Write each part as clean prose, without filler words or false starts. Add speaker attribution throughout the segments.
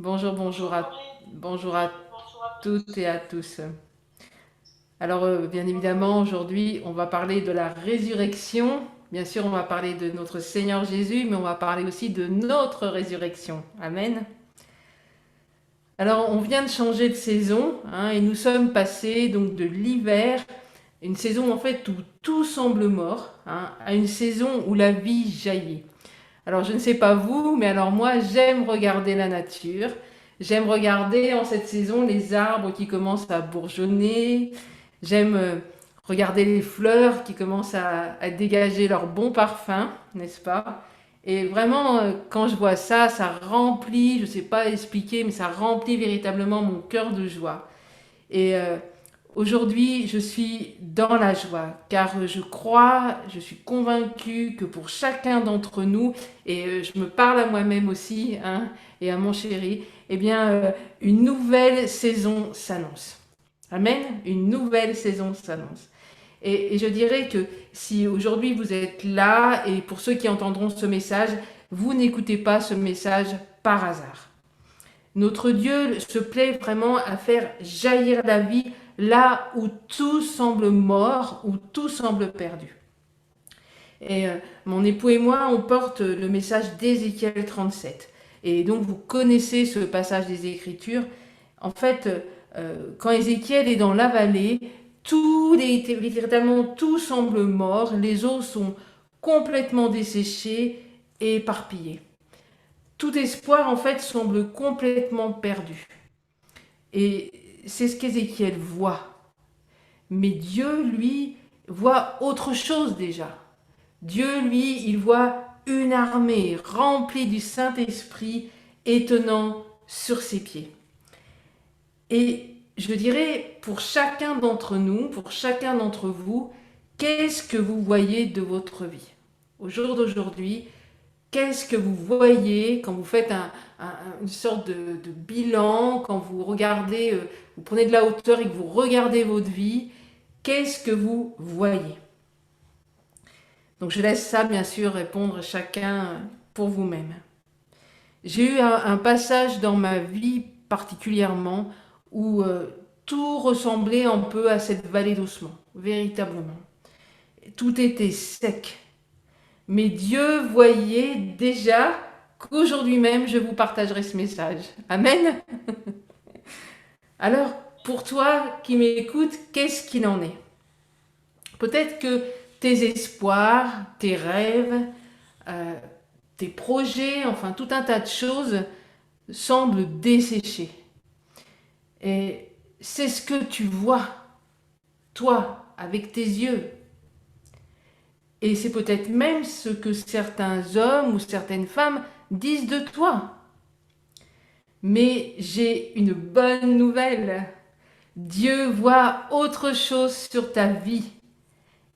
Speaker 1: Bonjour à toutes et à tous. Alors, bien évidemment, aujourd'hui, on va parler de la résurrection. Bien sûr, on va parler de notre Seigneur Jésus, mais on va parler aussi de notre résurrection. Amen. Alors, on vient de changer de saison, hein, et nous sommes passés donc de l'hiver, une saison en fait où tout semble mort, hein, à une saison où la vie jaillit. Alors, je ne sais pas vous, mais alors moi, j'aime regarder la nature. J'aime regarder en cette saison les arbres qui commencent à bourgeonner. J'aime regarder les fleurs qui commencent à dégager leur bon parfum, n'est-ce pas? Et vraiment, quand je vois ça, ça remplit, je ne sais pas expliquer, mais ça remplit véritablement mon cœur de joie. Et aujourd'hui, je suis dans la joie, car je crois, je suis convaincue que pour chacun d'entre nous, et je me parle à moi-même aussi, hein, et à mon chéri, eh bien, une nouvelle saison s'annonce. Amen. Une nouvelle saison s'annonce. Et je dirais que si aujourd'hui vous êtes là, et pour ceux qui entendront ce message, vous n'écoutez pas ce message par hasard. Notre Dieu se plaît vraiment à faire jaillir la vie là où tout semble mort, où tout semble perdu. Et mon époux et moi, on porte le message d'Ézéchiel 37. Et donc vous connaissez ce passage des Écritures. En fait, quand Ézéchiel est dans la vallée, littéralement tout semble mort, les eaux sont complètement desséchées et éparpillées. Tout espoir, en fait, semble complètement perdu. Et c'est ce qu'Ézéchiel voit. Mais Dieu, lui, voit autre chose déjà. Dieu, lui, il voit une armée remplie du Saint-Esprit étonnant sur ses pieds. Et je dirais, pour chacun d'entre nous, pour chacun d'entre vous, qu'est-ce que vous voyez de votre vie? Au jour d'aujourd'hui, qu'est-ce que vous voyez quand vous faites une sorte de bilan, quand vous regardez, vous prenez de la hauteur et que vous regardez votre vie? Qu'est-ce que vous voyez? Donc je laisse ça bien sûr répondre chacun pour vous-même. J'ai eu un passage dans ma vie particulièrement où tout ressemblait un peu à cette vallée d'ossements, véritablement. Tout était sec. Mais Dieu voyait déjà qu'aujourd'hui même, je vous partagerai ce message. Amen. Alors, pour toi qui m'écoutes, qu'est-ce qu'il en est? Peut-être que tes espoirs, tes rêves, euh, tes projets, enfin tout un tas de choses semblent desséchés. Et c'est ce que tu vois, toi, avec tes yeux. Et c'est peut-être même ce que certains hommes ou certaines femmes disent de toi. Mais j'ai une bonne nouvelle. Dieu voit autre chose sur ta vie.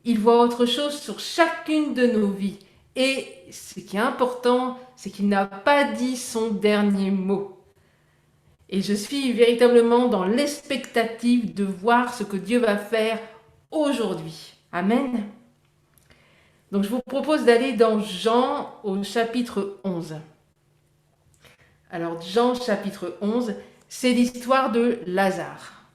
Speaker 1: Il voit autre chose sur chacune de nos vies. Et ce qui est important, c'est qu'il n'a pas dit son dernier mot. Et je suis véritablement dans l'expectative de voir ce que Dieu va faire aujourd'hui. Amen. Donc je vous propose d'aller dans Jean au chapitre 11. Alors Jean chapitre 11, c'est l'histoire de Lazare.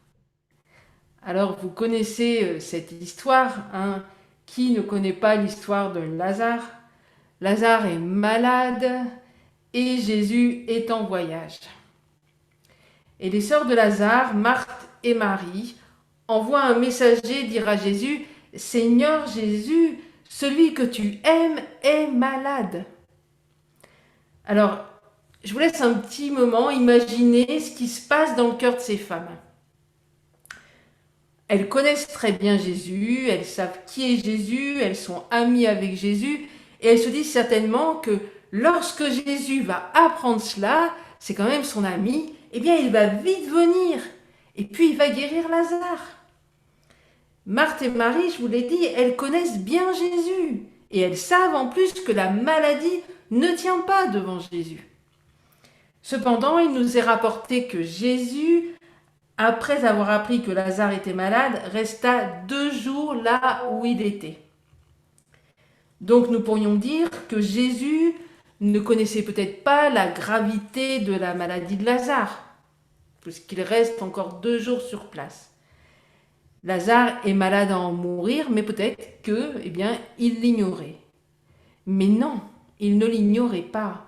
Speaker 1: Alors vous connaissez cette histoire, hein. Qui ne connaît pas l'histoire de Lazare? Lazare est malade et Jésus est en voyage. Et les sœurs de Lazare, Marthe et Marie, envoient un messager dire à Jésus: Seigneur Jésus, celui que tu aimes est malade. Alors, je vous laisse un petit moment imaginer ce qui se passe dans le cœur de ces femmes. Elles connaissent très bien Jésus, elles savent qui est Jésus, elles sont amies avec Jésus, et elles se disent certainement que lorsque Jésus va apprendre cela, c'est quand même son ami, eh bien il va vite venir, et puis il va guérir Lazare. Marthe et Marie, je vous l'ai dit, elles connaissent bien Jésus, et elles savent en plus que la maladie ne tient pas devant Jésus. Cependant, il nous est rapporté que Jésus, après avoir appris que Lazare était malade, resta 2 jours là où il était. Donc nous pourrions dire que Jésus ne connaissait peut-être pas la gravité de la maladie de Lazare, puisqu'il reste encore 2 jours sur place. Lazare est malade à en mourir, mais peut-être que, il l'ignorait. Mais non, il ne l'ignorait pas.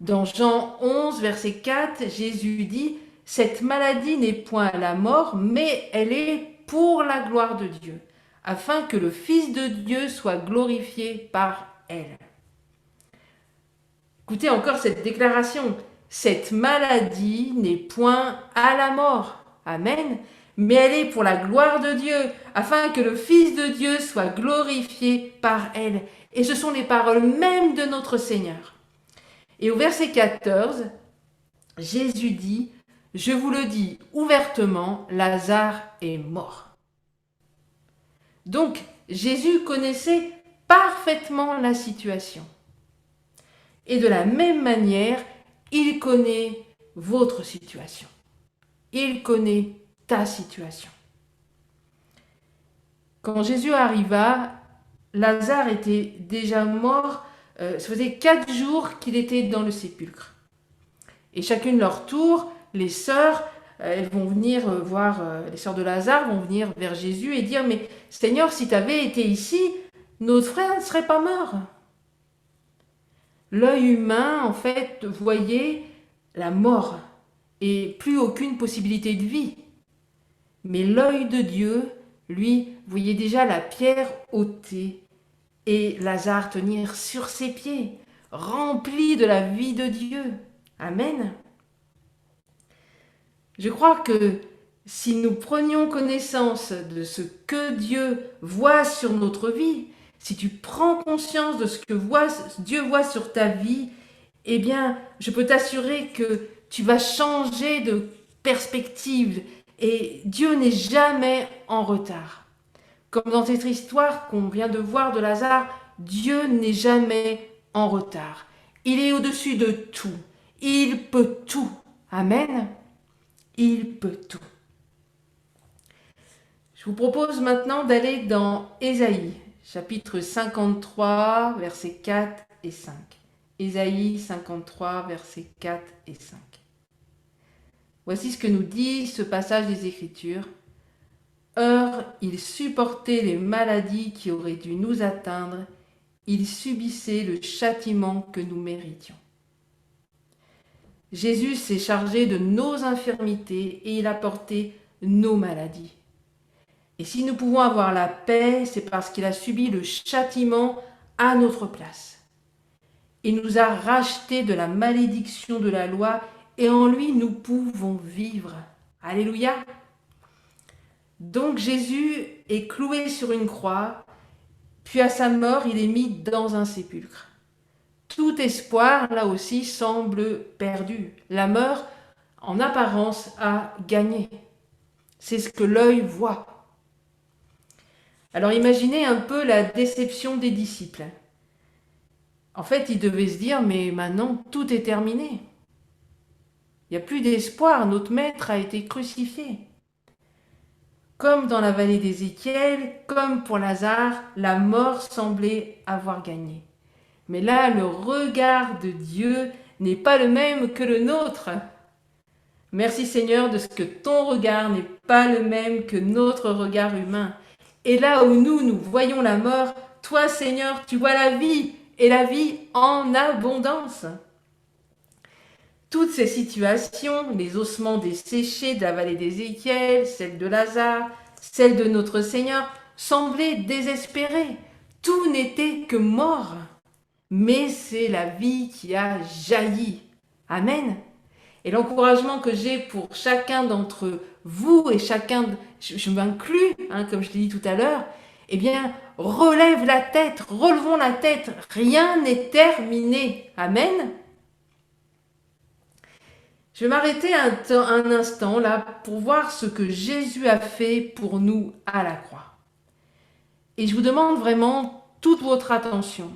Speaker 1: Dans Jean 11, verset 4, Jésus dit « Cette maladie n'est point la mort, mais elle est pour la gloire de Dieu, afin que le Fils de Dieu soit glorifié par elle. » Écoutez encore cette déclaration. Cette maladie n'est point à la mort. Amen. Mais elle est pour la gloire de Dieu, afin que le Fils de Dieu soit glorifié par elle. Et ce sont les paroles mêmes de notre Seigneur. Et au verset 14, Jésus dit « Je vous le dis ouvertement, Lazare est mort. » Donc, Jésus connaissait parfaitement la situation. Et de la même manière, il connaît votre situation. Il connaît ta situation. Quand Jésus arriva, Lazare était déjà mort. Ça faisait 4 jours qu'il était dans le sépulcre. Et chacune leur tour, les sœurs, elles vont venir voir, les sœurs de Lazare vont venir vers Jésus et dire « Mais Seigneur, si tu avais été ici, notre frère ne serait pas mort. » L'œil humain, en fait, voyait la mort et plus aucune possibilité de vie. Mais l'œil de Dieu, lui, voyait déjà la pierre ôtée et Lazare tenir sur ses pieds, rempli de la vie de Dieu. Amen. Je crois que si nous prenions connaissance de ce que Dieu voit sur notre vie, si tu prends conscience de ce que Dieu voit sur ta vie, eh bien, je peux t'assurer que tu vas changer de perspective et Dieu n'est jamais en retard. Comme dans cette histoire qu'on vient de voir de Lazare, Dieu n'est jamais en retard. Il est au-dessus de tout. Il peut tout. Amen. Il peut tout. Je vous propose maintenant d'aller dans Ésaïe, chapitre 53, versets 4 et 5. Ésaïe 53, versets 4 et 5. Voici ce que nous dit ce passage des Écritures. « Or, il supportait les maladies qui auraient dû nous atteindre, il subissait le châtiment que nous méritions. » Jésus s'est chargé de nos infirmités et il a porté nos maladies. Et si nous pouvons avoir la paix, c'est parce qu'il a subi le châtiment à notre place. Il nous a rachetés de la malédiction de la loi et en lui nous pouvons vivre. Alléluia. Donc Jésus est cloué sur une croix, puis à sa mort il est mis dans un sépulcre. Tout espoir, là aussi, semble perdu. La mort, en apparence, a gagné. C'est ce que l'œil voit. Alors imaginez un peu la déception des disciples. En fait, ils devaient se dire, mais maintenant, tout est terminé. Il n'y a plus d'espoir, notre maître a été crucifié. Comme dans la vallée d'Ézéchiel, comme pour Lazare, la mort semblait avoir gagné. Mais là, le regard de Dieu n'est pas le même que le nôtre. Merci Seigneur de ce que ton regard n'est pas le même que notre regard humain. Et là où nous voyons la mort, toi Seigneur, tu vois la vie et la vie en abondance. Toutes ces situations, les ossements desséchés de la vallée d'Ézéchiel, celle de Lazare, celle de notre Seigneur, semblaient désespérées. Tout n'était que mort. Mais c'est la vie qui a jailli. Amen. Et l'encouragement que j'ai pour chacun d'entre vous et chacun, je m'inclus, comme je l'ai dit tout à l'heure, eh bien, relève la tête, relevons la tête, rien n'est terminé. Amen. Je vais m'arrêter un instant là pour voir ce que Jésus a fait pour nous à la croix. Et je vous demande vraiment toute votre attention.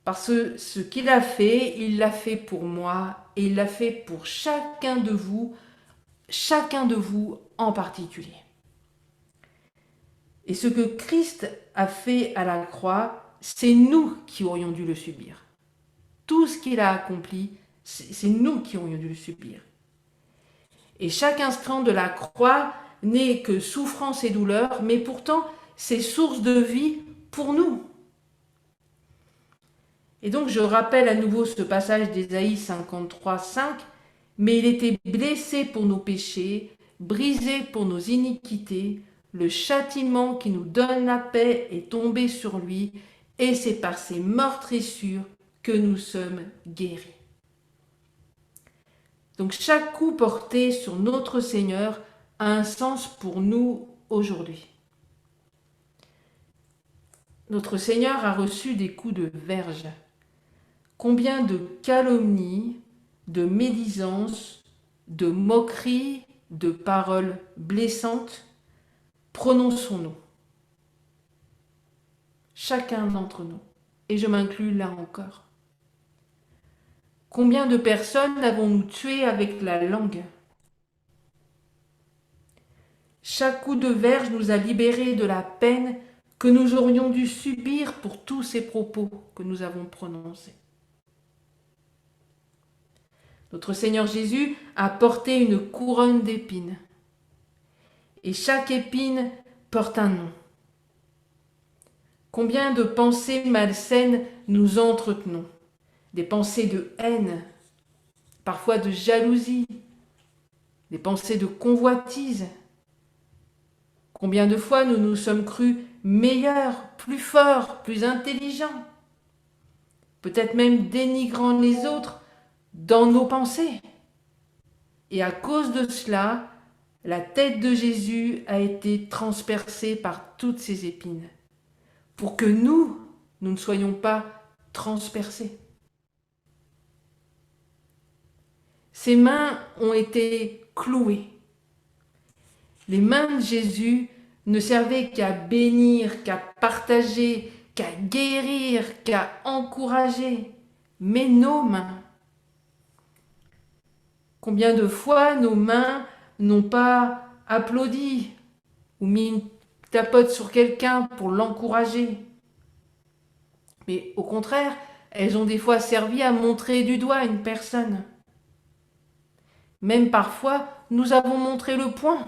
Speaker 1: Parce que ce qu'il a fait, il l'a fait pour moi et il l'a fait pour chacun de vous en particulier. Et ce que Christ a fait à la croix, c'est nous qui aurions dû le subir. tout ce qu'il a accompli, c'est nous qui aurions dû le subir. Et chaque instant de la croix n'est que souffrance et douleur, mais pourtant c'est source de vie pour nous. Et donc je rappelle à nouveau ce passage d'Ésaïe 53, 5, « Mais il était blessé pour nos péchés, brisé pour nos iniquités, le châtiment qui nous donne la paix est tombé sur lui, et c'est par ses meurtrissures que nous sommes guéris. » Donc chaque coup porté sur notre Seigneur a un sens pour nous aujourd'hui. Notre Seigneur a reçu des coups de verge. Combien de calomnies, de médisances, de moqueries, de paroles blessantes prononçons-nous, chacun d'entre nous, et je m'inclus là encore. Combien de personnes avons-nous tuées avec la langue? Chaque coup de verge nous a libérés de la peine que nous aurions dû subir pour tous ces propos que nous avons prononcés. Notre Seigneur Jésus a porté une couronne d'épines. Et chaque épine porte un nom. Combien de pensées malsaines nous entretenons? Des pensées de haine, parfois de jalousie, des pensées de convoitise. Combien de fois nous nous sommes crus meilleurs, plus forts, plus intelligents, peut-être même dénigrant les autres dans nos pensées. Et à cause de cela, la tête de Jésus a été transpercée par toutes ces épines, pour que nous ne soyons pas transpercés. Ses mains ont été clouées. Les mains de Jésus ne servaient qu'à bénir, qu'à partager, qu'à guérir, qu'à encourager. Mais nos mains, combien de fois nos mains n'ont pas applaudi ou mis une tapote sur quelqu'un pour l'encourager. Mais au contraire, elles ont des fois servi à montrer du doigt une personne. Même parfois, nous avons montré le poing.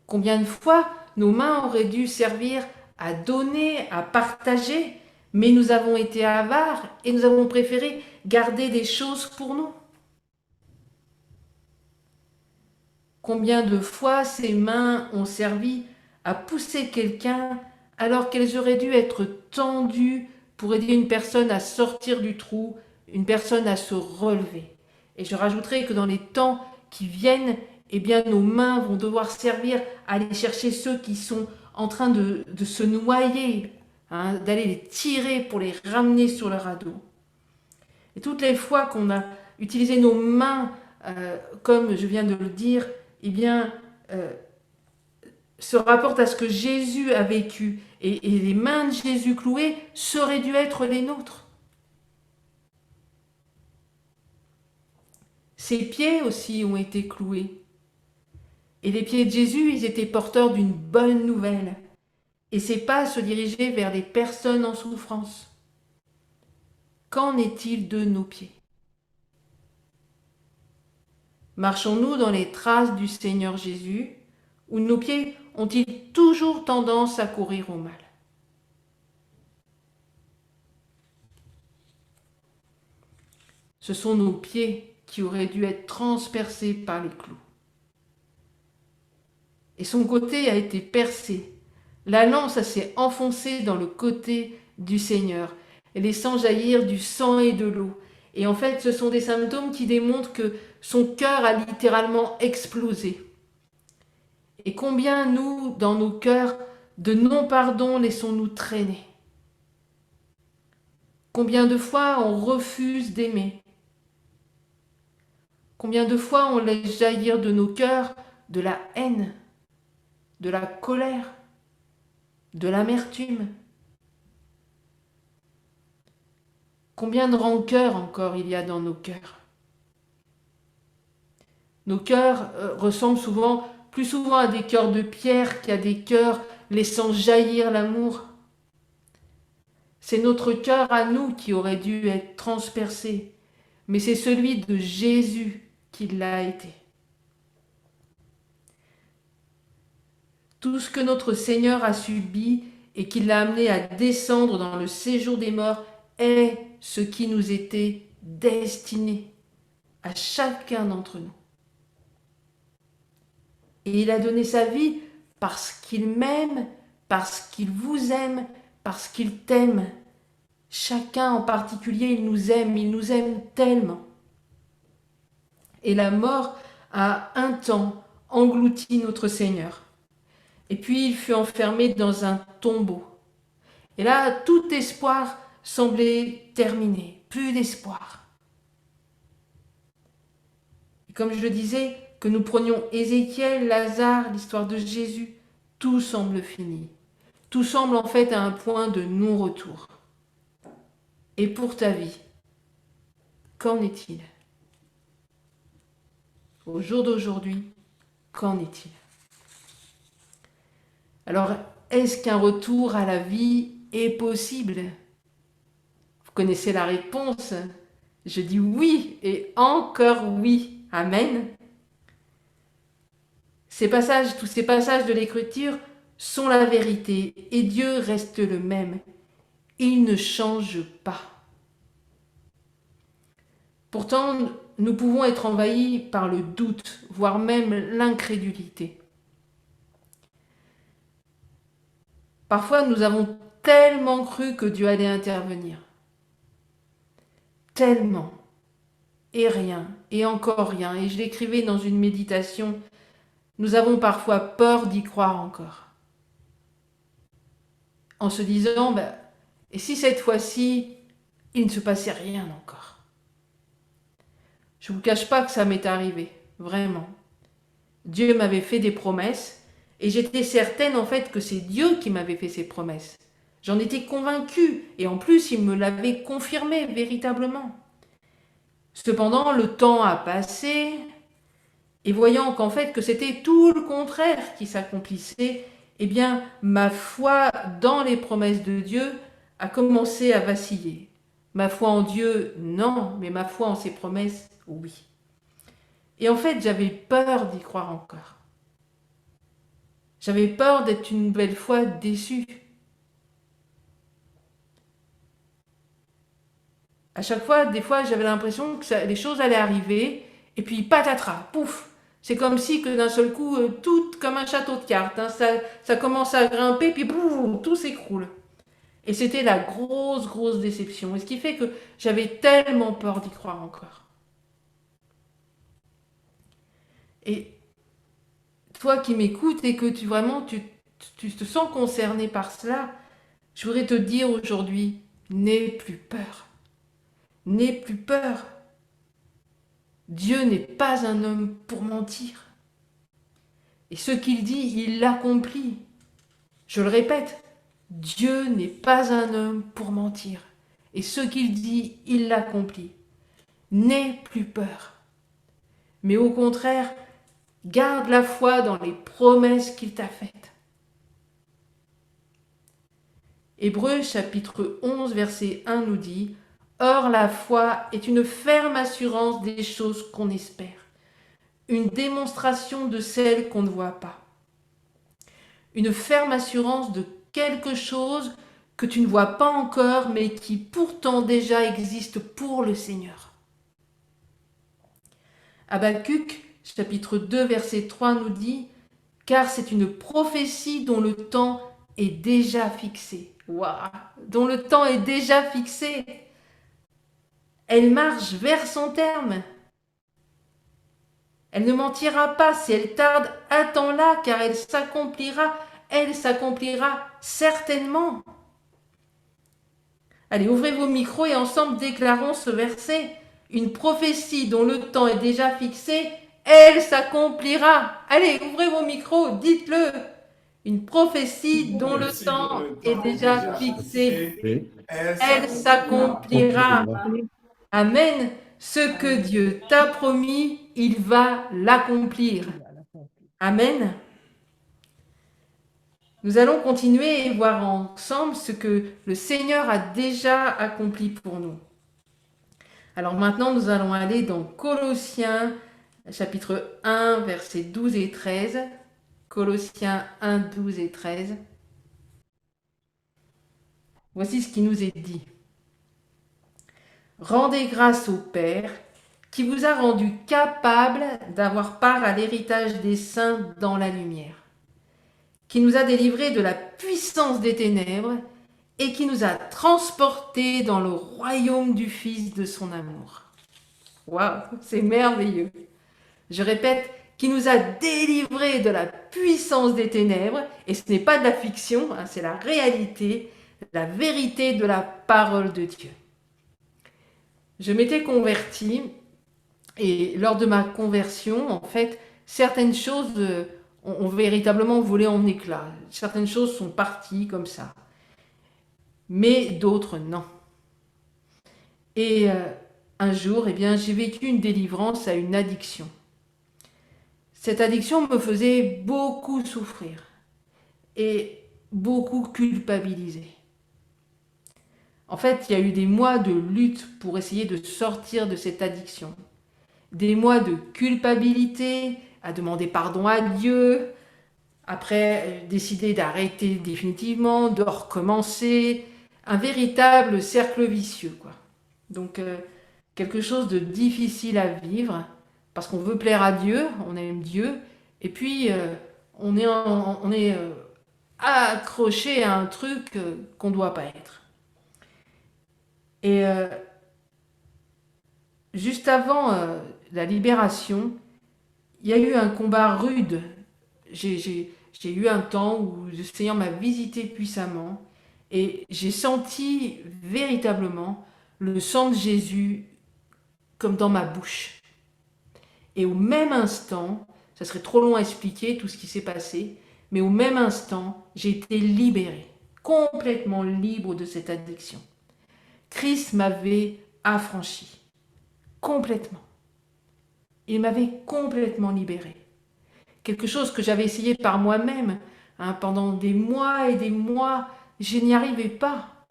Speaker 1: Combien de fois nos mains auraient dû servir à donner, à partager, mais nous avons été avares et nous avons préféré garder des choses pour nous. Combien de fois ces mains ont servi à pousser quelqu'un alors qu'elles auraient dû être tendues pour aider une personne à sortir du trou, une personne à se relever. Et je rajouterai que dans les temps qui viennent, eh bien, nos mains vont devoir servir à aller chercher ceux qui sont en train de se noyer, d'aller les tirer pour les ramener sur le radeau. Et toutes les fois qu'on a utilisé nos mains, comme je viens de le dire, eh bien, se rapporte à ce que Jésus a vécu. Et les mains de Jésus clouées seraient dû être les nôtres. Ses pieds aussi ont été cloués. Et les pieds de Jésus, ils étaient porteurs d'une bonne nouvelle. Et ses pas se dirigeaient vers les personnes en souffrance. Qu'en est-il de nos pieds? Marchons-nous dans les traces du Seigneur Jésus, ou nos pieds ont-ils toujours tendance à courir au mal? Ce sont nos pieds qui auraient dû être transpercés par les clous. Et son côté a été percé. La lance s'est enfoncée dans le côté du Seigneur, laissant jaillir du sang et de l'eau. Et en fait, ce sont des symptômes qui démontrent que son cœur a littéralement explosé. Et combien nous, dans nos cœurs, de non-pardon laissons-nous traîner? Combien de fois on refuse d'aimer? Combien de fois on laisse jaillir de nos cœurs de la haine, de la colère, de l'amertume? Combien de rancœur encore il y a dans nos cœurs? Nos cœurs ressemblent plus souvent à des cœurs de pierre qu'à des cœurs laissant jaillir l'amour. C'est notre cœur à nous qui aurait dû être transpercé, mais c'est celui de Jésus qui l'a été. Tout ce que notre Seigneur a subi et qui l'a amené à descendre dans le séjour des morts est ce qui nous était destiné à chacun d'entre nous. Et il a donné sa vie parce qu'il m'aime, parce qu'il vous aime, parce qu'il t'aime. Chacun en particulier, il nous aime tellement. Et la mort a un temps englouti notre Seigneur. Et puis il fut enfermé dans un tombeau. Et là, tout espoir semblait terminé, plus d'espoir. Et comme je le disais, que nous prenions Ézéchiel, Lazare, l'histoire de Jésus, tout semble fini. Tout semble en fait à un point de non-retour. Et pour ta vie, qu'en est-il? Au jour d'aujourd'hui, qu'en est-il? Alors, est-ce qu'un retour à la vie est possible? Vous connaissez la réponse. Je dis oui et encore oui. Amen. Tous ces passages de l'Écriture sont la vérité et Dieu reste le même. Il ne change pas. Pourtant, nous pouvons être envahis par le doute, voire même l'incrédulité. Parfois, nous avons tellement cru que Dieu allait intervenir. Tellement. Et rien, et encore rien. Et je l'écrivais dans une méditation. Nous avons parfois peur d'y croire encore. En se disant, et si cette fois-ci, il ne se passait rien encore? Je ne vous cache pas que ça m'est arrivé, vraiment. Dieu m'avait fait des promesses, et j'étais certaine en fait que c'est Dieu qui m'avait fait ces promesses. J'en étais convaincue, et en plus il me l'avait confirmé véritablement. Cependant, le temps a passé, et voyant qu'en fait que c'était tout le contraire qui s'accomplissait, eh bien ma foi dans les promesses de Dieu a commencé à vaciller. Ma foi en Dieu, non, mais ma foi en ses promesses, oui. Et en fait, j'avais peur d'y croire encore. J'avais peur d'être une nouvelle fois déçue. À chaque fois, des fois, j'avais l'impression que les choses allaient arriver, et puis patatras, pouf. C'est comme si que d'un seul coup, tout comme un château de cartes, hein, ça commence à grimper, puis boum, tout s'écroule. Et c'était la grosse déception. Et ce qui fait que j'avais tellement peur d'y croire encore. Et toi qui m'écoutes et que tu te sens concerné par cela, je voudrais te dire aujourd'hui, n'aie plus peur. N'aie plus peur. Dieu n'est pas un homme pour mentir. Et ce qu'il dit, il l'accomplit. Je le répète, Dieu n'est pas un homme pour mentir. Et ce qu'il dit, il l'accomplit. N'aie plus peur. Mais au contraire, garde la foi dans les promesses qu'il t'a faites. Hébreux chapitre 11, verset 1 nous dit « Or la foi est une ferme assurance des choses qu'on espère, une démonstration de celles qu'on ne voit pas. » Une ferme assurance de quelque chose que tu ne vois pas encore, mais qui pourtant déjà existe pour le Seigneur. Habakkuk, chapitre 2, verset 3 nous dit « Car c'est une prophétie dont le temps est déjà fixé. » Waouh, dont le temps est déjà fixé. Elle marche vers son terme. Elle ne mentira pas. Si elle tarde, attends-la, car elle s'accomplira certainement. Allez, ouvrez vos micros et ensemble déclarons ce verset. Une prophétie dont le temps est déjà fixé, elle s'accomplira. Allez, ouvrez vos micros, dites-le. Une prophétie dont le temps est déjà fixé, elle s'accomplira. Amen. Ce que Dieu t'a promis, il va l'accomplir. Amen. Nous allons continuer et voir ensemble ce que le Seigneur a déjà accompli pour nous. Alors maintenant, nous allons aller dans Colossiens, chapitre 1, versets 12 et 13. Colossiens 1, 12 et 13. Voici ce qui nous est dit. Rendez grâce au Père qui vous a rendu capable d'avoir part à l'héritage des saints dans la lumière, qui nous a délivrés de la puissance des ténèbres et qui nous a transportés dans le royaume du Fils de son amour. Waouh, c'est merveilleux. Je répète, qui nous a délivrés de la puissance des ténèbres, et ce n'est pas de la fiction, hein, c'est la réalité, la vérité de la parole de Dieu. Je m'étais convertie, et lors de ma conversion, en fait, certaines choses ont véritablement volé en éclats. Certaines choses sont parties comme ça, mais d'autres non. Et un jour, eh bien, j'ai vécu une délivrance à une addiction. Cette addiction me faisait beaucoup souffrir et beaucoup culpabiliser. En fait, il y a eu des mois de lutte pour essayer de sortir de cette addiction. Des mois de culpabilité, à demander pardon à Dieu, après décider d'arrêter définitivement, de recommencer, un véritable cercle vicieux, quoi. Donc, quelque chose de difficile à vivre, parce qu'on veut plaire à Dieu, on aime Dieu, et puis on est accroché à un truc qu'on ne doit pas être. Et juste avant la libération, il y a eu un combat rude. J'ai eu un temps où le Seigneur m'a visité puissamment et j'ai senti véritablement le sang de Jésus comme dans ma bouche. Et au même instant, ça serait trop long à expliquer tout ce qui s'est passé, mais au même instant, j'ai été libérée, complètement libre de cette addiction. Christ m'avait affranchi, complètement. Il m'avait complètement libérée. Quelque chose que j'avais essayé par moi-même, hein, pendant des mois et des mois, je n'y arrivais pas.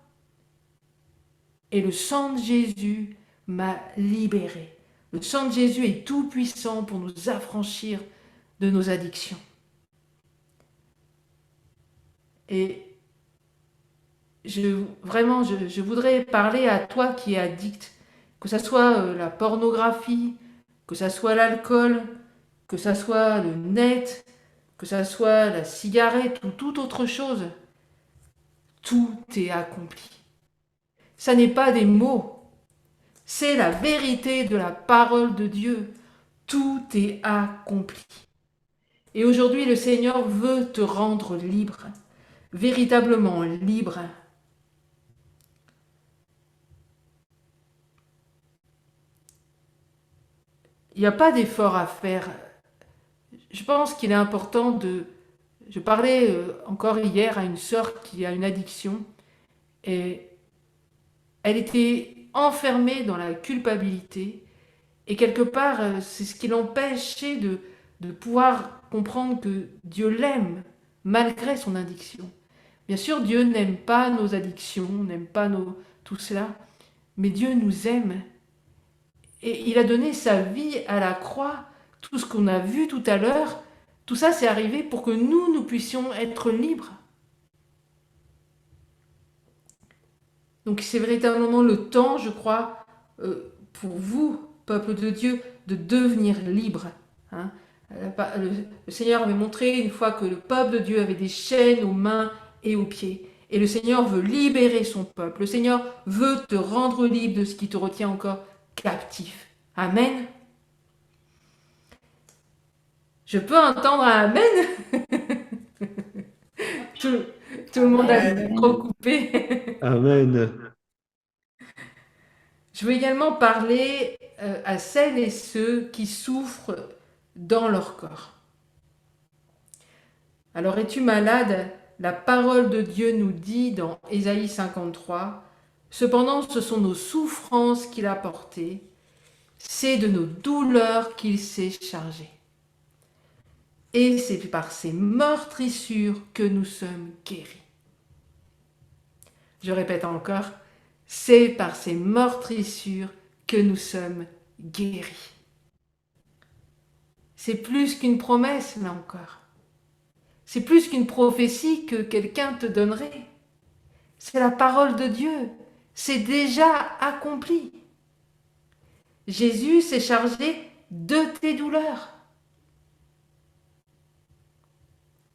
Speaker 1: Et le sang de Jésus m'a libérée. Le sang de Jésus est tout puissant pour nous affranchir de nos addictions. Et je voudrais parler à toi qui es addict, que ce soit la pornographie, que ce soit l'alcool, que ce soit le net, que ce soit la cigarette ou toute autre chose. Tout est accompli. Ça n'est pas des mots, c'est la vérité de la parole de Dieu. Tout est accompli. Et aujourd'hui, le Seigneur veut te rendre libre, véritablement libre. Il n'y a pas d'effort à faire. Je pense qu'il est important de... Je parlais encore hier à une sœur qui a une addiction et elle était enfermée dans la culpabilité et quelque part, c'est ce qui l'empêchait de pouvoir comprendre que Dieu l'aime malgré son addiction. Bien sûr, Dieu n'aime pas nos addictions, n'aime pas tout cela, mais Dieu nous aime. Et il a donné sa vie à la croix. Tout ce qu'on a vu tout à l'heure, tout ça c'est arrivé pour que nous puissions être libres. Donc c'est véritablement le temps, je crois, pour vous, peuple de Dieu, de devenir libre. Hein. Le Seigneur avait montré une fois que le peuple de Dieu avait des chaînes aux mains et aux pieds. Et le Seigneur veut libérer son peuple. Le Seigneur veut te rendre libre de ce qui te retient encore captif. Amen. Je peux entendre un amen. tout le monde a le micro coupé.
Speaker 2: Amen.
Speaker 1: Je veux également parler à celles et ceux qui souffrent dans leur corps. Alors, es-tu malade? La parole de Dieu nous dit dans Ésaïe 53, « Cependant, ce sont nos souffrances qu'il a portées, c'est de nos douleurs qu'il s'est chargé. » Et c'est par ces meurtrissures que nous sommes guéris. Je répète encore, c'est par ces meurtrissures que nous sommes guéris. C'est plus qu'une promesse, là encore. C'est plus qu'une prophétie que quelqu'un te donnerait. C'est la parole de Dieu. C'est déjà accompli. Jésus s'est chargé de tes douleurs.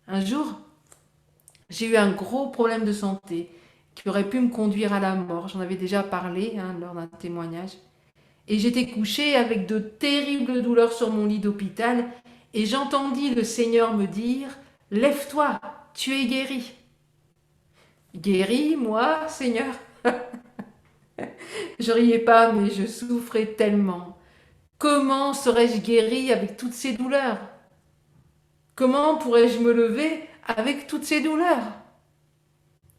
Speaker 1: Un jour, j'ai eu un gros problème de santé qui aurait pu me conduire à la mort. J'en avais déjà parlé lors d'un témoignage. Et j'étais couchée avec de terribles douleurs sur mon lit d'hôpital et j'entendis le Seigneur me dire « Lève-toi, tu es guéri ». Guéri, moi, Seigneur? Je riais pas, mais je souffrais tellement. Comment serais-je guérie avec toutes ces douleurs? Comment pourrais-je me lever avec toutes ces douleurs?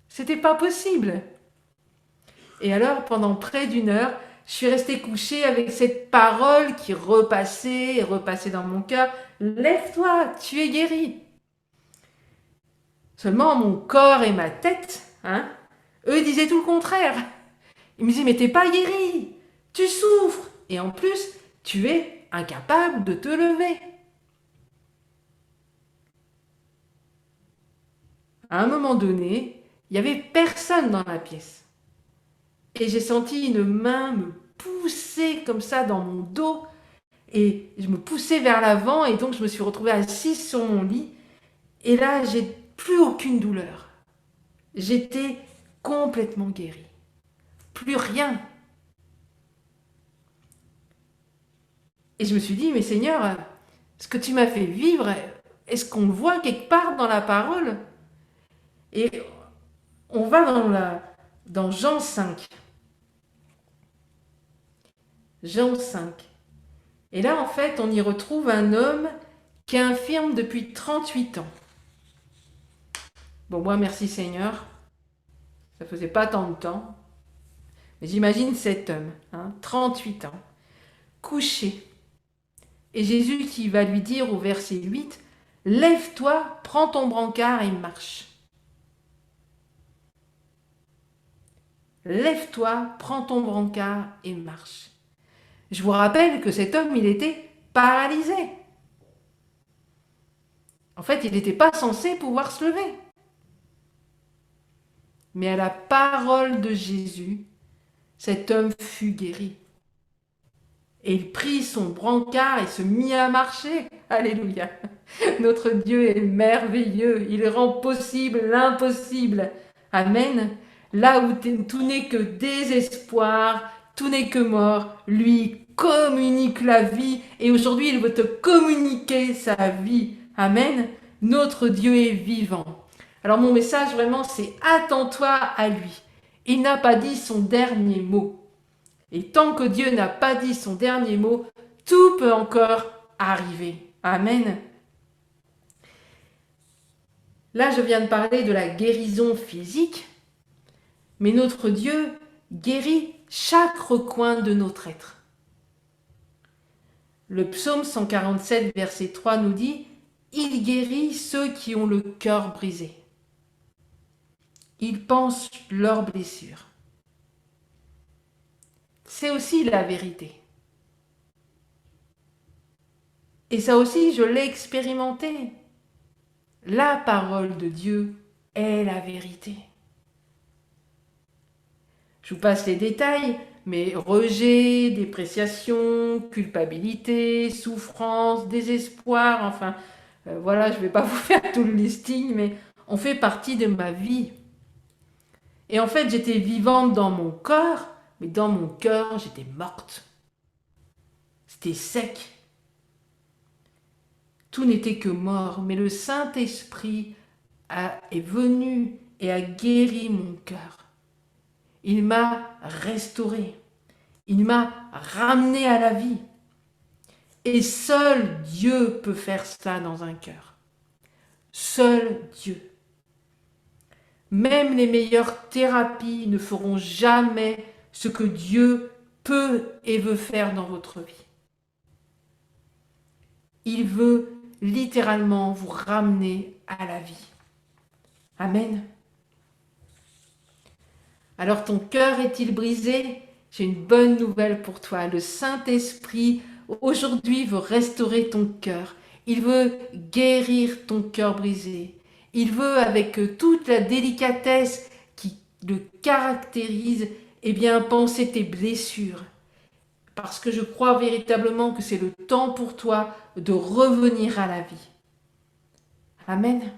Speaker 1: C'était pas possible. Et alors, pendant près d'une heure, je suis restée couchée avec cette parole qui repassait et repassait dans mon cœur. Lève-toi, tu es guéri. Seulement mon corps et ma tête, eux disaient tout le contraire. Ils me disaient, mais t'es pas guéri, tu souffres. Et en plus, tu es incapable de te lever. À un moment donné, il n'y avait personne dans la pièce. Et j'ai senti une main me pousser comme ça dans mon dos. Et je me poussais vers l'avant et donc je me suis retrouvée assise sur mon lit. Et là, j'ai plus aucune douleur. J'étais complètement guérie. Plus rien. Et je me suis dit, mais Seigneur, ce que tu m'as fait vivre, est-ce qu'on le voit quelque part dans la parole? Et on va dans Jean 5. Jean 5. Et là, en fait, on y retrouve un homme qui est infirme depuis 38 ans. Bon, moi, merci Seigneur, ça faisait pas tant de temps. Mais j'imagine cet homme, 38 ans, couché. Et Jésus qui va lui dire au verset 8, « Lève-toi, prends ton brancard et marche. » Lève-toi, prends ton brancard et marche. Je vous rappelle que cet homme, il était paralysé. En fait, il n'était pas censé pouvoir se lever. Mais à la parole de Jésus, cet homme fut guéri. Et il prit son brancard et se mit à marcher. Alléluia. Notre Dieu est merveilleux. Il rend possible l'impossible. Amen. Là où tout n'est que désespoir, tout n'est que mort, lui communique la vie. Et aujourd'hui, il veut te communiquer sa vie. Amen. Notre Dieu est vivant. Alors mon message vraiment, c'est attends-toi à lui. Il n'a pas dit son dernier mot. Et tant que Dieu n'a pas dit son dernier mot, tout peut encore arriver. Amen. Là, je viens de parler de la guérison physique, mais notre Dieu guérit chaque recoin de notre être. Le psaume 147, verset 3 nous dit « Il guérit ceux qui ont le cœur brisé. Il pense leurs blessures. » C'est aussi la vérité. Et ça aussi, je l'ai expérimenté. La parole de Dieu est la vérité. Je vous passe les détails, mais rejet, dépréciation, culpabilité, souffrance, désespoir, enfin, voilà, je ne vais pas vous faire tout le listing, mais on fait partie de ma vie. Et en fait, j'étais vivante dans mon corps, mais dans mon cœur, j'étais morte. C'était sec. Tout n'était que mort, mais le Saint-Esprit est venu et a guéri mon cœur. Il m'a restauré. Il m'a ramené à la vie. Et seul Dieu peut faire cela dans un cœur. Seul Dieu. Même les meilleures thérapies ne feront jamais ce que Dieu peut et veut faire dans votre vie. Il veut littéralement vous ramener à la vie. Amen. Alors ton cœur est-il brisé? J'ai une bonne nouvelle pour toi. Le Saint-Esprit aujourd'hui veut restaurer ton cœur. Il veut guérir ton cœur brisé. Il veut, avec toute la délicatesse qui le caractérise, eh bien, penser tes blessures. Parce que je crois véritablement que c'est le temps pour toi de revenir à la vie. Amen.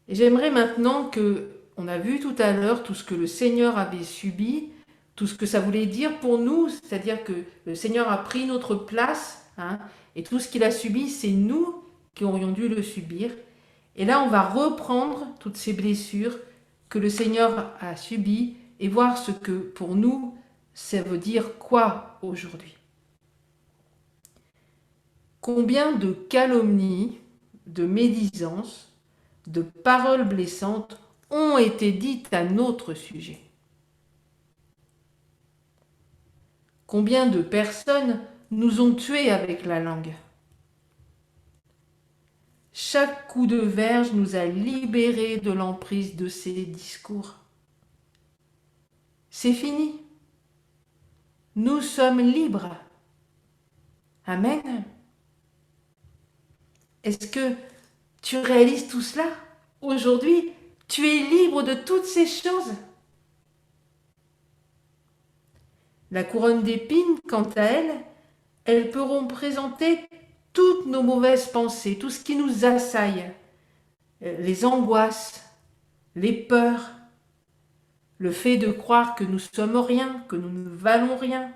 Speaker 1: Et j'aimerais maintenant que, on a vu tout à l'heure tout ce que le Seigneur avait subi, tout ce que ça voulait dire pour nous, c'est-à-dire que le Seigneur a pris notre place, hein, et tout ce qu'il a subi, c'est nous qui aurions dû le subir. Et là, on va reprendre toutes ces blessures que le Seigneur a subies et voir ce que pour nous, ça veut dire quoi aujourd'hui. Combien de calomnies, de médisances, de paroles blessantes ont été dites à notre sujet? Combien de personnes nous ont tués avec la langue? Chaque coup de verge nous a libérés de l'emprise de ces discours. C'est fini. Nous sommes libres. Amen. Est-ce que tu réalises tout cela? Aujourd'hui, tu es libre de toutes ces choses. La couronne d'épines, quant à elle, elle peut représenter toutes nos mauvaises pensées, tout ce qui nous assaille, les angoisses, les peurs, le fait de croire que nous sommes rien, que nous ne valons rien,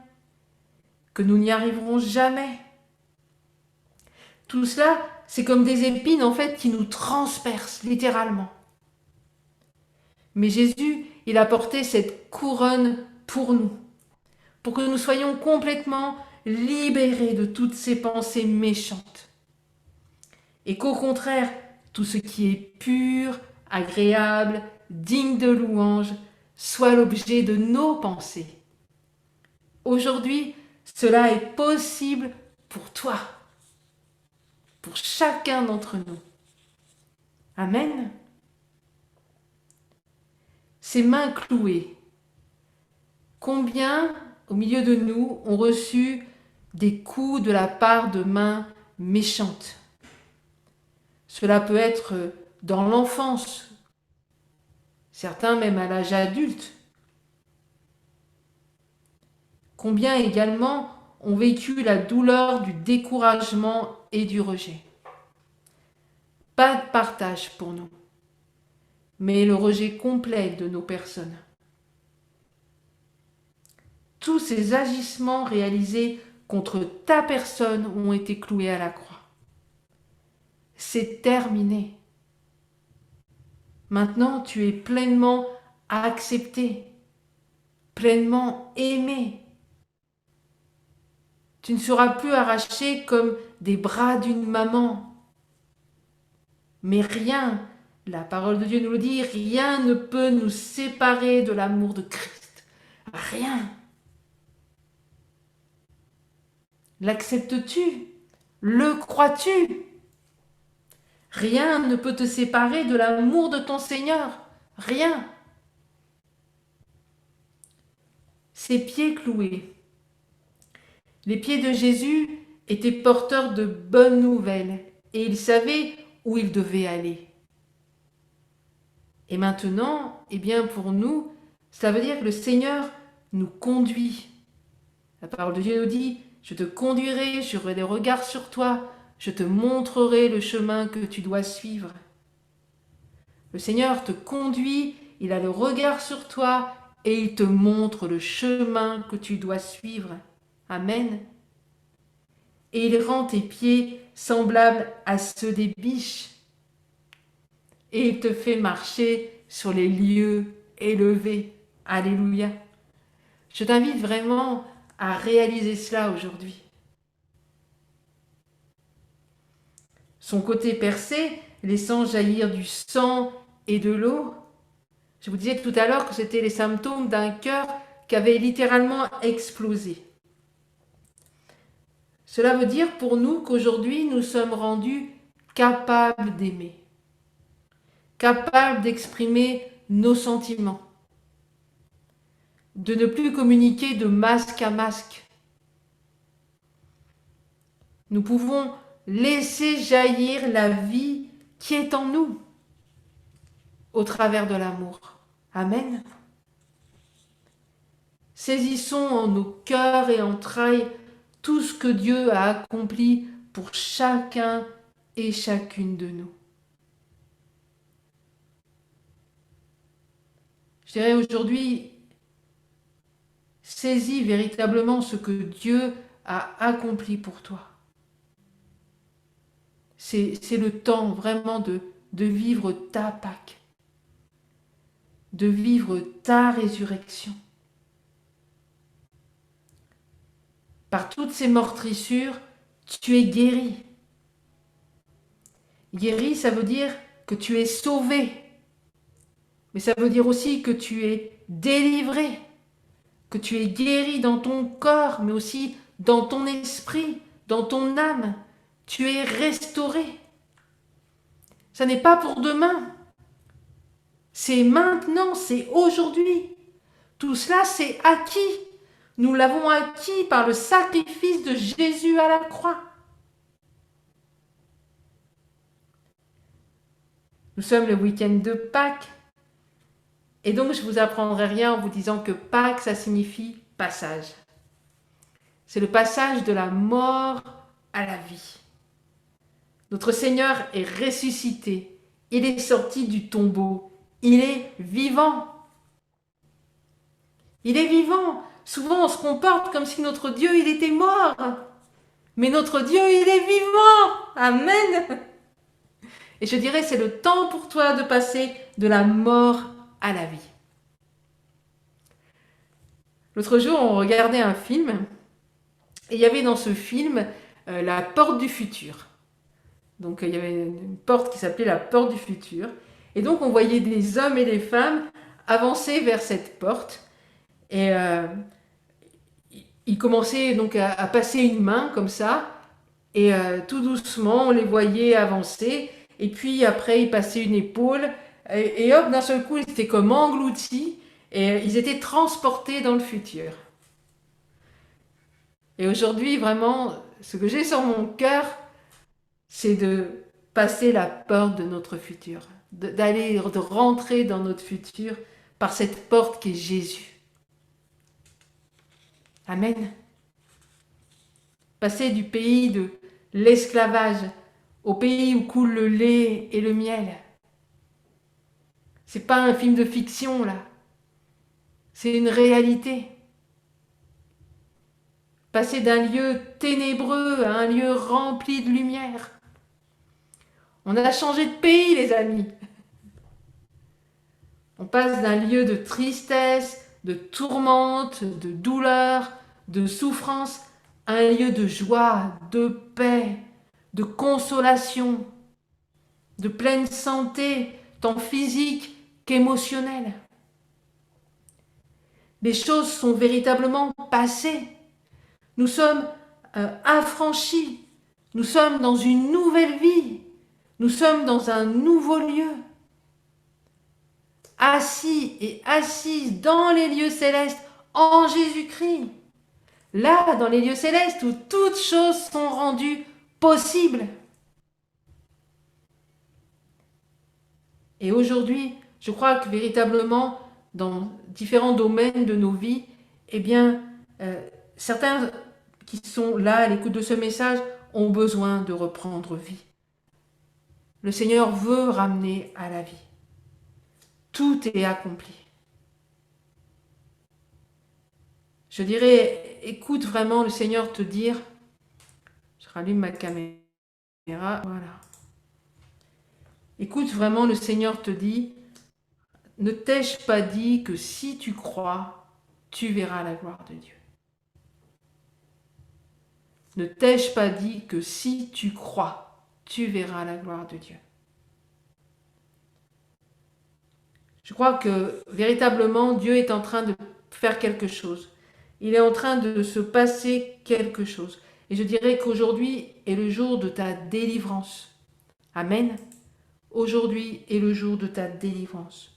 Speaker 1: que nous n'y arriverons jamais. Tout cela, c'est comme des épines en fait qui nous transpercent littéralement. Mais Jésus, il a porté cette couronne pour nous, pour que nous soyons complètement libérés de toutes ces pensées méchantes. Et qu'au contraire, tout ce qui est pur, agréable, digne de louange, soit l'objet de nos pensées. Aujourd'hui, cela est possible pour toi, pour chacun d'entre nous. Amen. Ces mains clouées, combien au milieu de nous ont reçu des coups de la part de mains méchantes? Cela peut être dans l'enfance, certains même à l'âge adulte. Combien également ont vécu la douleur du découragement et du rejet? Pas de partage pour nous, mais le rejet complet de nos personnes. Tous ces agissements réalisés contre ta personne ont été cloués à la croix. C'est terminé. Maintenant, tu es pleinement accepté, pleinement aimé. Tu ne seras plus arraché comme des bras d'une maman. Mais rien, la parole de Dieu nous le dit, rien ne peut nous séparer de l'amour de Christ. Rien. L'acceptes-tu? Le crois-tu? Rien ne peut te séparer de l'amour de ton Seigneur. Rien. Ses pieds cloués. Les pieds de Jésus étaient porteurs de bonnes nouvelles et il savait où il devait aller. Et maintenant, eh bien pour nous, ça veut dire que le Seigneur nous conduit. La parole de Dieu nous dit, je te conduirai, j'aurai des regards sur toi, je te montrerai le chemin que tu dois suivre. Le Seigneur te conduit, il a le regard sur toi et il te montre le chemin que tu dois suivre. Amen. Et il rend tes pieds semblables à ceux des biches. Et il te fait marcher sur les lieux élevés. Alléluia. Je t'invite vraiment à réaliser cela aujourd'hui. Son côté percé, laissant jaillir du sang et de l'eau. Je vous disais tout à l'heure que c'était les symptômes d'un cœur qui avait littéralement explosé. Cela veut dire pour nous qu'aujourd'hui nous sommes rendus capables d'aimer, capables d'exprimer nos sentiments, de ne plus communiquer de masque à masque. Nous pouvons laisser jaillir la vie qui est en nous au travers de l'amour. Amen. Saisissons en nos cœurs et entrailles tout ce que Dieu a accompli pour chacun et chacune de nous. Je dirais aujourd'hui, saisis véritablement ce que Dieu a accompli pour toi. C'est le temps vraiment de vivre ta Pâque, de vivre ta résurrection. Par toutes ces meurtrissures, tu es guéri. Guéri, ça veut dire que tu es sauvé. Mais ça veut dire aussi que tu es délivré, que tu es guéri dans ton corps, mais aussi dans ton esprit, dans ton âme. Tu es restauré. Ça n'est pas pour demain. C'est maintenant, c'est aujourd'hui. Tout cela, c'est acquis. Nous l'avons acquis par le sacrifice de Jésus à la croix. Nous sommes le week-end de Pâques. Et donc, je ne vous apprendrai rien en vous disant que Pâques, ça signifie passage. C'est le passage de la mort à la vie. Notre Seigneur est ressuscité. Il est sorti du tombeau. Il est vivant. Il est vivant. Souvent, on se comporte comme si notre Dieu, il était mort. Mais notre Dieu, il est vivant. Amen. Et je dirais, c'est le temps pour toi de passer de la mort à la vie. L'autre jour, on regardait un film. Et il y avait dans ce film la porte du futur. Donc, il y avait une porte qui s'appelait la porte du futur. Et donc, on voyait des hommes et des femmes avancer vers cette porte. Et ils commençaient donc à passer une main comme ça. Et tout doucement, on les voyait avancer. Et puis après, ils passaient une épaule. Et hop, d'un seul coup, ils étaient comme engloutis. Et ils étaient transportés dans le futur. Et aujourd'hui, vraiment, ce que j'ai sur mon cœur, c'est de passer la porte de notre futur, de rentrer dans notre futur par cette porte qui est Jésus. Amen. Passer du pays de l'esclavage au pays où coule le lait et le miel. C'est pas un film de fiction là, c'est une réalité. Passer d'un lieu ténébreux à un lieu rempli de lumière. On a changé de pays, les amis. On passe d'un lieu de tristesse, de tourmente, de douleur, de souffrance, à un lieu de joie, de paix, de consolation, de pleine santé, tant physique qu'émotionnelle. Les choses sont véritablement passées. Nous sommes affranchis. Nous sommes dans une nouvelle vie. Nous sommes dans un nouveau lieu. Assis et assises dans les lieux célestes en Jésus-Christ. Là, dans les lieux célestes où toutes choses sont rendues possibles. Et aujourd'hui, je crois que véritablement, dans différents domaines de nos vies, eh bien, certains qui sont là à l'écoute de ce message ont besoin de reprendre vie. Le Seigneur veut ramener à la vie. Tout est accompli. Je dirais, écoute vraiment le Seigneur te dire, je rallume ma caméra, voilà. Écoute vraiment le Seigneur te dit, ne t'ai-je pas dit que si tu crois, tu verras la gloire de Dieu. Ne t'ai-je pas dit que si tu crois, tu verras la gloire de Dieu. Je crois que véritablement Dieu est en train de faire quelque chose. Il est en train de se passer quelque chose. Et je dirais qu'aujourd'hui est le jour de ta délivrance. Amen. Aujourd'hui est le jour de ta délivrance.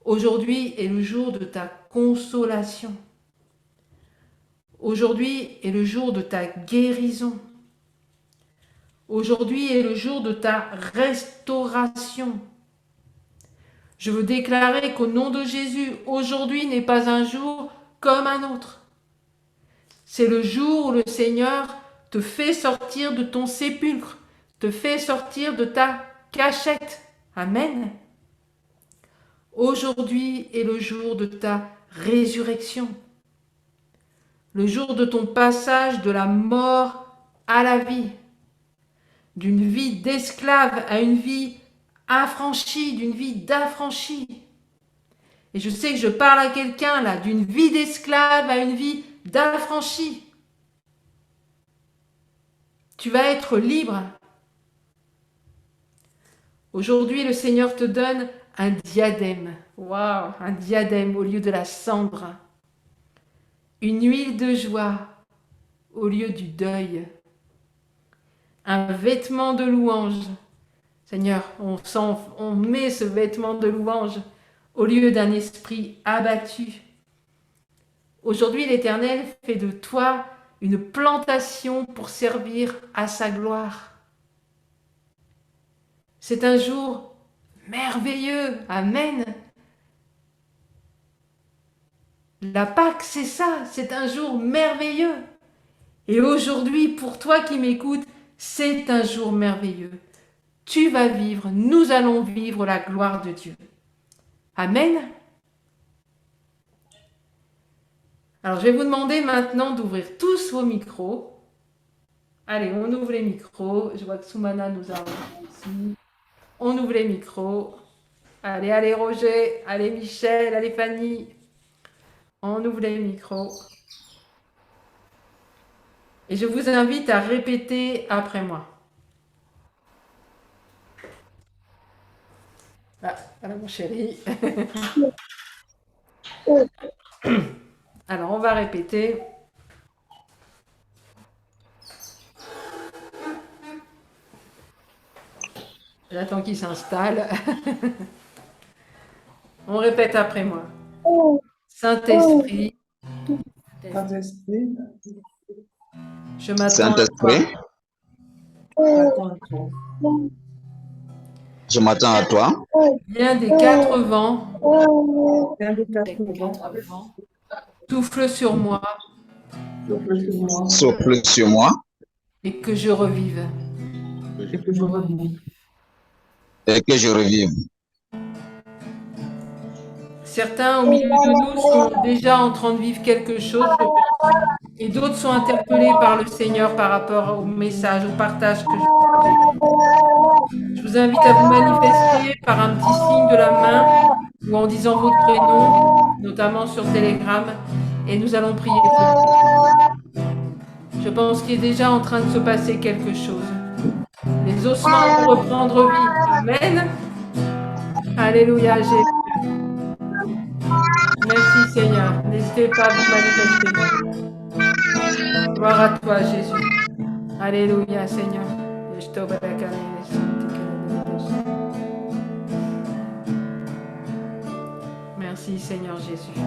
Speaker 1: Aujourd'hui est le jour de ta consolation. Aujourd'hui est le jour de ta guérison. Aujourd'hui est le jour de ta restauration. Je veux déclarer qu'au nom de Jésus, aujourd'hui n'est pas un jour comme un autre. C'est le jour où le Seigneur te fait sortir de ton sépulcre, te fait sortir de ta cachette. Amen. Aujourd'hui est le jour de ta résurrection, le jour de ton passage de la mort à la vie, d'une vie d'esclave à une vie affranchie, d'une vie d'affranchi. Et je sais que je parle à quelqu'un là, d'une vie d'esclave à une vie d'affranchi. Tu vas être libre. Aujourd'hui, le Seigneur te donne un diadème. Waouh, un diadème au lieu de la cendre. Une huile de joie au lieu du deuil. Un vêtement de louange. Seigneur, on met ce vêtement de louange au lieu d'un esprit abattu. Aujourd'hui, l'Éternel fait de toi une plantation pour servir à sa gloire. C'est un jour merveilleux. Amen. La Pâque, c'est ça, c'est un jour merveilleux. Et aujourd'hui, pour toi qui m'écoutes, c'est un jour merveilleux. Tu vas vivre, nous allons vivre la gloire de Dieu. Amen. Alors, je vais vous demander maintenant d'ouvrir tous vos micros. Allez, on ouvre les micros. Je vois que Soumana nous a aussi. On ouvre les micros. Allez, allez Roger, allez Michel, allez Fanny. On ouvre les micros. Et je vous invite à répéter après moi. Ah, voilà mon chéri. Alors, on va répéter. J'attends qu'il s'installe. On répète après moi. Saint-Esprit,
Speaker 2: Saint-Esprit,
Speaker 1: je m'attends à toi.
Speaker 3: Saint-Esprit, je m'attends à toi.
Speaker 1: Viens des quatre vents,
Speaker 2: viens des quatre vents,
Speaker 1: souffle sur moi
Speaker 2: souffle sur moi,
Speaker 3: Souffle sur moi
Speaker 1: et que je revive.
Speaker 2: et que je revive.
Speaker 3: et que je revive.
Speaker 1: Certains au milieu de nous sont déjà en train de vivre quelque chose, je pense, et d'autres sont interpellés par le Seigneur par rapport au message, au partage que je fais. Je vous invite à vous manifester par un petit signe de la main ou en disant votre prénom, notamment sur Telegram, et nous allons prier pour vous. Je pense qu'il est déjà en train de se passer quelque chose. Les ossements vont reprendre vie. Amen. Alléluia, Jésus. Merci Seigneur. N'hésitez pas à vous manifester. Gloire à toi, Jésus. Alléluia, Seigneur. Merci Seigneur Jésus.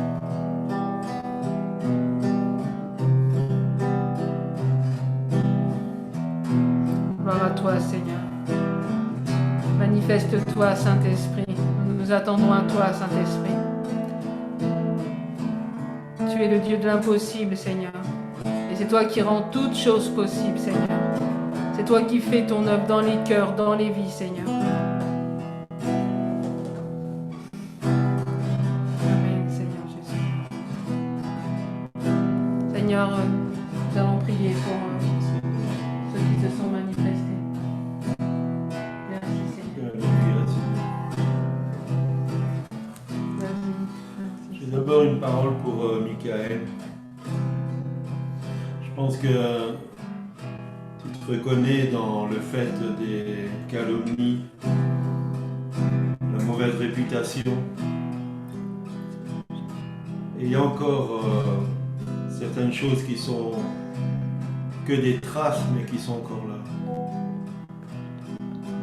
Speaker 1: Gloire à toi, Seigneur. Manifeste-toi, Saint-Esprit. Nous nous attendons à toi, Saint-Esprit. Tu es le Dieu de l'impossible, Seigneur. Et c'est toi qui rends toutes choses possibles, Seigneur. C'est toi qui fais ton œuvre dans les cœurs, dans les vies, Seigneur. Amen, Seigneur Jésus. Seigneur, nous allons prier pour ceux qui se sont manifestés. Merci, Seigneur. Merci.
Speaker 4: J'ai d'abord une parole pour Michael. Je pense que tu te reconnais dans le fait des calomnies, la mauvaise réputation. Et il y a encore certaines choses qui sont que des traces, mais qui sont encore là.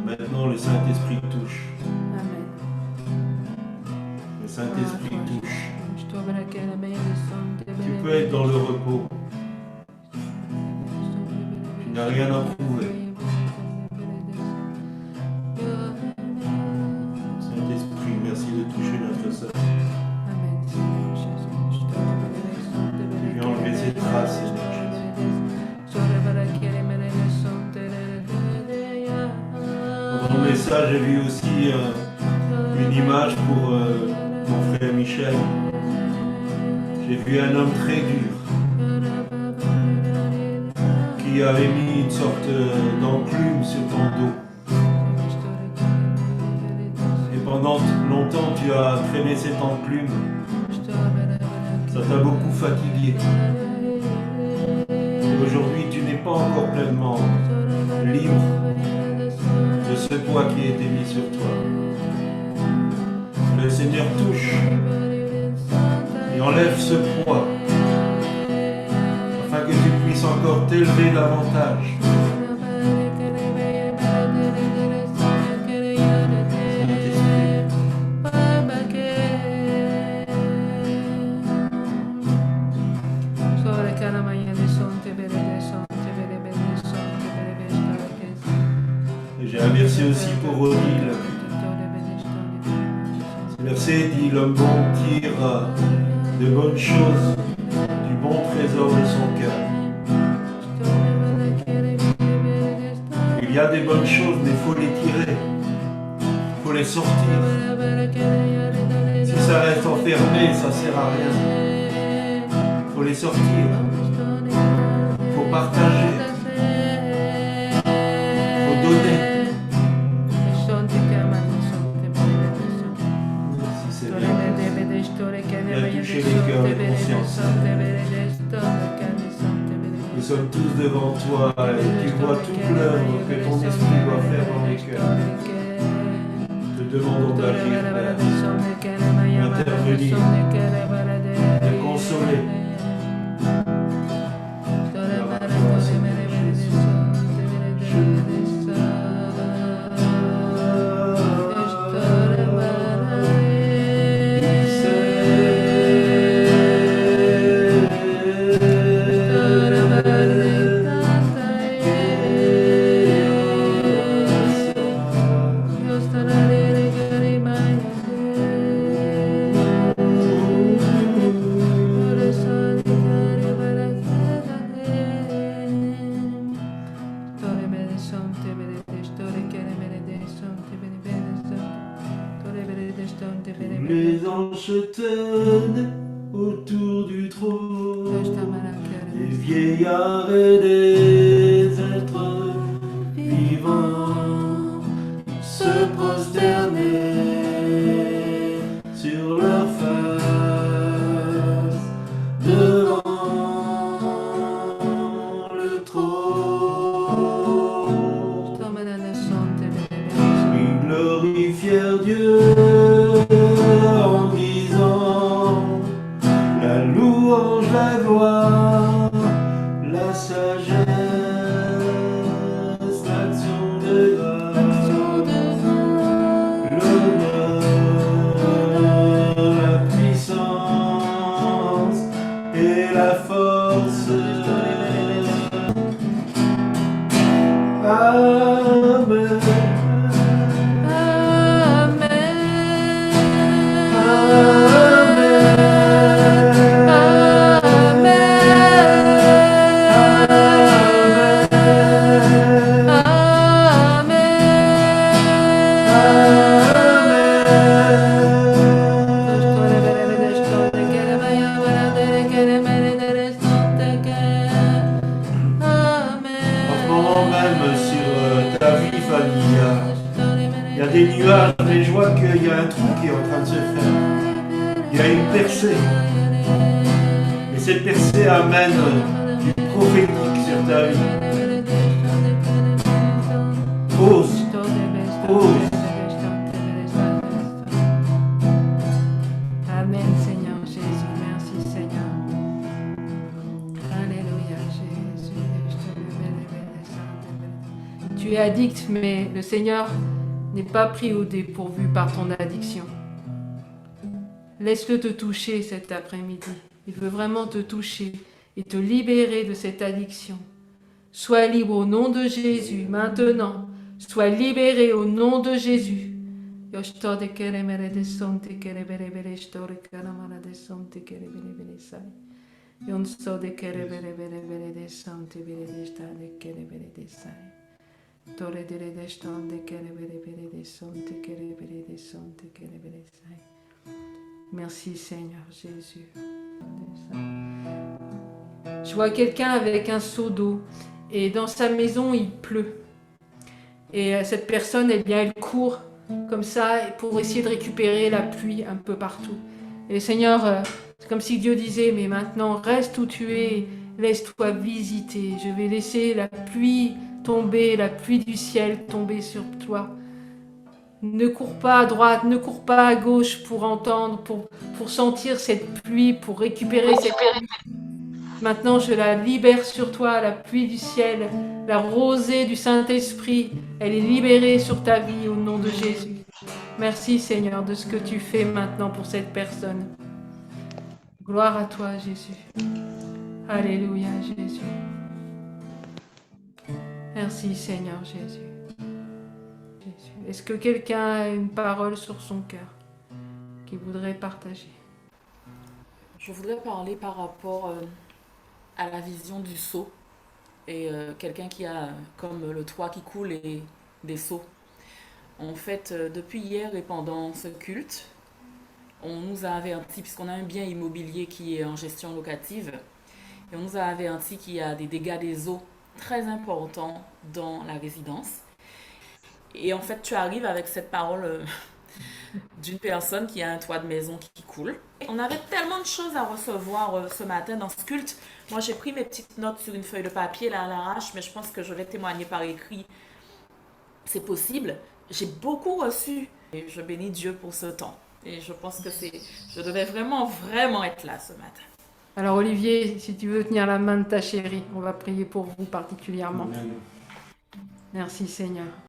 Speaker 4: Maintenant, le Saint-Esprit touche.
Speaker 1: Amen.
Speaker 4: Le Saint-Esprit touche.
Speaker 1: Je dois voir laquelle la meilleure des santé.
Speaker 4: Tu peux être dans le repos. Tu n'as rien à prouver. Saint-Esprit, merci de toucher notre sœur.
Speaker 1: Amen, Seigneur Jésus. Je dois voir laquelle la santé.
Speaker 4: Tu viens enlever ces traces, Seigneur Jésus. Dans mon message, j'ai vu aussi une image pour mon frère Michel. J'ai vu un homme très dur qui avait mis une sorte d'enclume sur ton dos. Et pendant longtemps, tu as traîné cette enclume. Ça t'a beaucoup fatigué. Et aujourd'hui, tu n'es pas encore pleinement libre de ce poids qui a été mis sur toi. Le Seigneur touche et enlève ce poids afin que tu puisses encore t'élever davantage. Et j'ai un verset aussi pour Odile. Ce verset dit: l'homme bon tire de bonnes choses du bon trésor de son cœur. Il y a des bonnes choses, mais il faut les tirer. Il faut les sortir. Si ça reste enfermé, ça ne sert à rien. Il faut les sortir. Il faut partager. Il faut donner. Si c'est bien. Viens toucher les cœurs, les consciences. Nous sommes tous devant toi et tu vois toute l'œuvre que ton esprit doit faire dans les cœurs. Te demandons d'agir, d'intervenir, de consoler. Les anges tournent autour du trône, des vieillards et des êtres vivants se prosterner sur leur face devant le trône. Ils glorifièrent Dieu en disant la louange, la gloire, la sagesse, l'action de grâce, l'honneur, la puissance et la force. Amen. Il y a des nuages, mais je vois qu'il y a un trou qui est en train de se faire. Il y a une percée. Et cette percée amène du prophétique sur ta vie. Ose. Ose.
Speaker 1: Amen, Seigneur Jésus. Merci, Seigneur. Alléluia, Jésus. Je te Tu es addict, mais le Seigneur n'est pas pris au dépourvu par ton addiction. Laisse-le te toucher cet après-midi. Il veut vraiment te toucher et te libérer de cette addiction. Sois libre au nom de Jésus, maintenant. Sois libéré au nom de Jésus. Merci Seigneur Jésus. Je vois quelqu'un avec un seau d'eau et dans sa maison il pleut. Et cette personne, eh bien, elle court comme ça pour essayer de récupérer la pluie un peu partout. Et Seigneur, c'est comme si Dieu disait, mais maintenant reste où tu es, laisse-toi visiter. Je vais laisser la pluie tomber, la pluie du ciel tomber sur toi. Ne cours pas à droite, ne cours pas à gauche pour entendre, pour sentir cette pluie, pour récupérer cette pluie. Maintenant, je la libère sur toi, la pluie du ciel, la rosée du Saint-Esprit. Elle est libérée sur ta vie au nom de Jésus. Merci Seigneur de ce que tu fais maintenant pour cette personne. Gloire à toi Jésus. Alléluia Jésus. Merci Seigneur Jésus. Est-ce que quelqu'un a une parole sur son cœur qu'il voudrait partager?
Speaker 5: Je voudrais parler par rapport à la vision du seau et quelqu'un qui a comme le toit qui coule et des seaux. En fait, depuis hier et pendant ce culte, on nous a averti, puisqu'on a un bien immobilier qui est en gestion locative, et on nous a averti qu'il y a des dégâts des eaux très importants dans la résidence. Et en fait, tu arrives avec cette parole d'une personne qui a un toit de maison qui coule. On avait tellement de choses à recevoir ce matin dans ce culte. Moi, j'ai pris mes petites notes sur une feuille de papier là à l'arrache, mais je pense que je vais témoigner par écrit. C'est possible. J'ai beaucoup reçu et je bénis Dieu pour ce temps. Et je pense que je devais vraiment être là ce matin.
Speaker 1: Alors Olivier, si tu veux tenir la main de ta chérie, on va prier pour vous particulièrement.
Speaker 4: Amen.
Speaker 1: Merci Seigneur.